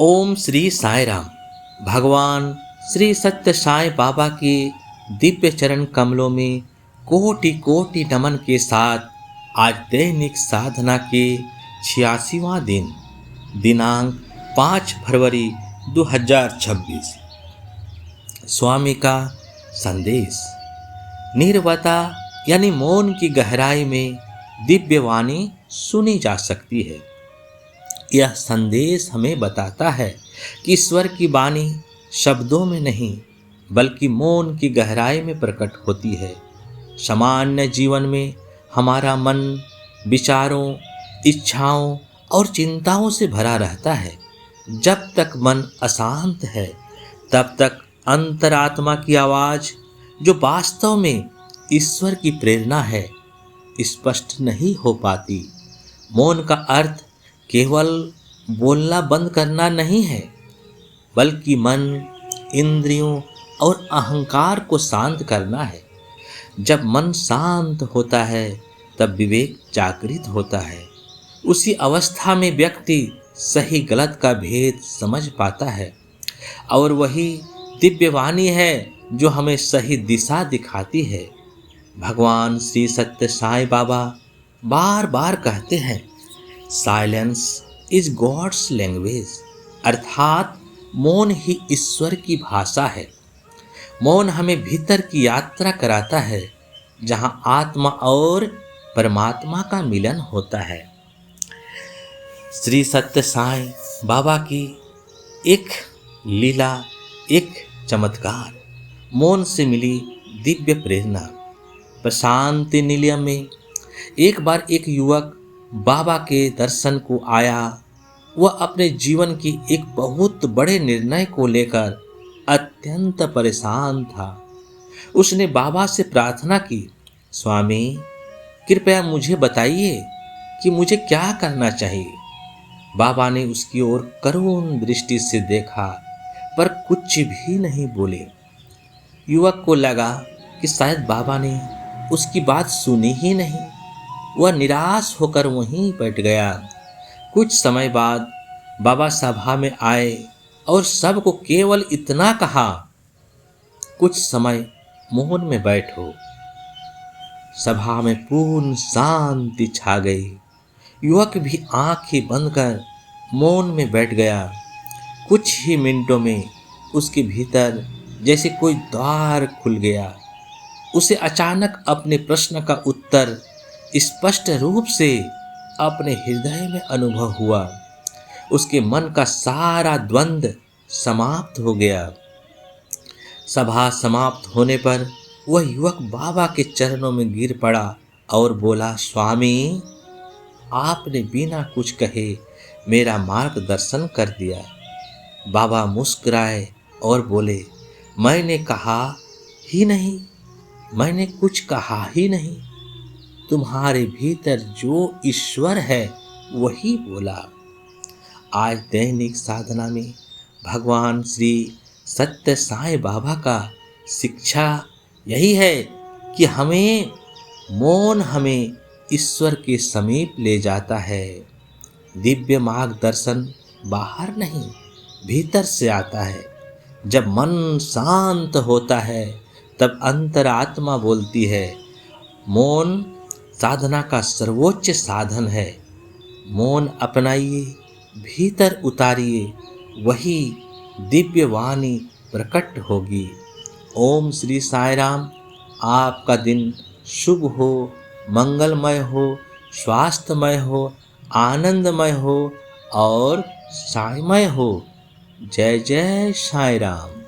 ओम श्री साई राम। भगवान श्री सत्य साई बाबा के दिव्य चरण कमलों में कोटि कोटि नमन के साथ आज दैनिक साधना के 86वां दिन दिनांक 5 फरवरी 2026। स्वामी का संदेश। निर्वता यानी मौन की गहराई में दिव्य वाणी सुनी जा सकती है। यह संदेश हमें बताता है कि ईश्वर की वाणी शब्दों में नहीं बल्कि मौन की गहराई में प्रकट होती है। सामान्य जीवन में हमारा मन विचारों, इच्छाओं और चिंताओं से भरा रहता है। जब तक मन अशांत है तब तक अंतरात्मा की आवाज़, जो वास्तव में ईश्वर की प्रेरणा है, स्पष्ट नहीं हो पाती। मौन का अर्थ केवल बोलना बंद करना नहीं है, बल्कि मन, इंद्रियों और अहंकार को शांत करना है। जब मन शांत होता है तब विवेक जागृत होता है। उसी अवस्था में व्यक्ति सही गलत का भेद समझ पाता है और वही दिव्यवाणी है जो हमें सही दिशा दिखाती है। भगवान श्री सत्य साई बाबा बार बार कहते हैं, साइलेंस इज गॉड्स लैंग्वेज, अर्थात मौन ही ईश्वर की भाषा है। मौन हमें भीतर की यात्रा कराता है, जहां आत्मा और परमात्मा का मिलन होता है। श्री सत्य साई बाबा की एक लीला, एक चमत्कार, मौन से मिली दिव्य प्रेरणा। प्रशांति निलय में एक बार एक युवक बाबा के दर्शन को आया। वह अपने जीवन की एक बहुत बड़े निर्णय को लेकर अत्यंत परेशान था। उसने बाबा से प्रार्थना की, स्वामी कृपया मुझे बताइए कि मुझे क्या करना चाहिए। बाबा ने उसकी ओर करुण दृष्टि से देखा पर कुछ भी नहीं बोले। युवक को लगा कि शायद बाबा ने उसकी बात सुनी ही नहीं। वह निराश होकर वहीं बैठ गया। कुछ समय बाद बाबा सभा में आए और सबको केवल इतना कहा, कुछ समय मौन में बैठो। सभा में पूर्ण शांति छा गई। युवक भी आंखें बंद कर मौन में बैठ गया। कुछ ही मिनटों में उसके भीतर जैसे कोई द्वार खुल गया। उसे अचानक अपने प्रश्न का उत्तर स्पष्ट रूप से अपने हृदय में अनुभव हुआ। उसके मन का सारा द्वंद्व समाप्त हो गया। सभा समाप्त होने पर वह युवक बाबा के चरणों में गिर पड़ा और बोला, स्वामी आपने बिना कुछ कहे मेरा मार्गदर्शन कर दिया। बाबा मुस्कुराए और बोले, मैंने कुछ कहा ही नहीं। तुम्हारे भीतर जो ईश्वर है वही बोला। आज दैनिक साधना में भगवान श्री सत्य साई बाबा का शिक्षा यही है कि मौन हमें ईश्वर के समीप ले जाता है। दिव्य मार्गदर्शन बाहर नहीं भीतर से आता है। जब मन शांत होता है तब अंतरात्मा बोलती है। मौन साधना का सर्वोच्च साधन है। मौन अपनाइए, भीतर उतारिए, वही दिव्य वाणी प्रकट होगी। ओम श्री साई राम। आपका दिन शुभ हो, मंगलमय हो, स्वास्थ्यमय हो, आनंदमय हो और साईमय हो। जय जय साई राम।